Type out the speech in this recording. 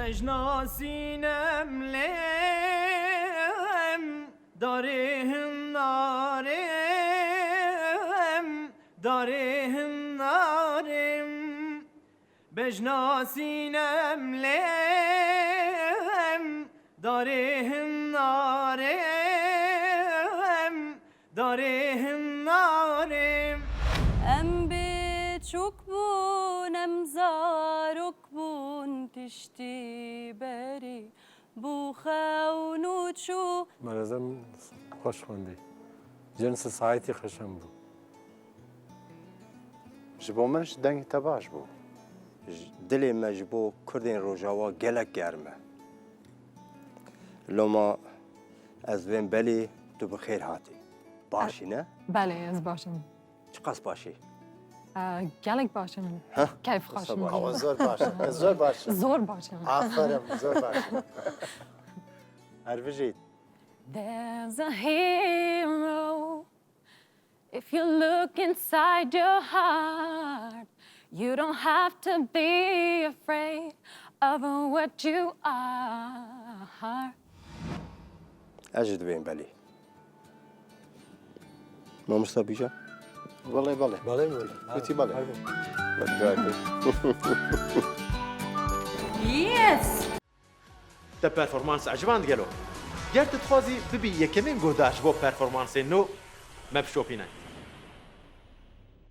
بجناسینم لم دارهم نارم دارهم نارم بجناسینم لم دارهم نارم دارهم نارم ام بچوک بون ام زارک بون تشتی بری بو خونو چو مرزم خوش خوندی جنس ساعتی خشم بود جبو منش دنگ تباش بو دلی مجبو کردین روجاوا گلک گرمه لما از بین بلی تو بخیر هاتی باشی نه؟ بله از باشم چه قصد باشی؟ گلک باشم کیف خوشم آوا زور باشه زور باشه زور باشم آفرین زور باشه عرفجید There's a hero. If you look inside your heart, you don't have to be afraid of what you are. اجد بین بلی ما مستبیجا؟ والله بله بله بله گوتی بله Yes! تا پرفورمانس عجبان گلو گر تتخوازی ببی یکمین گوداش بو پرفورمانس نو مبشوپینه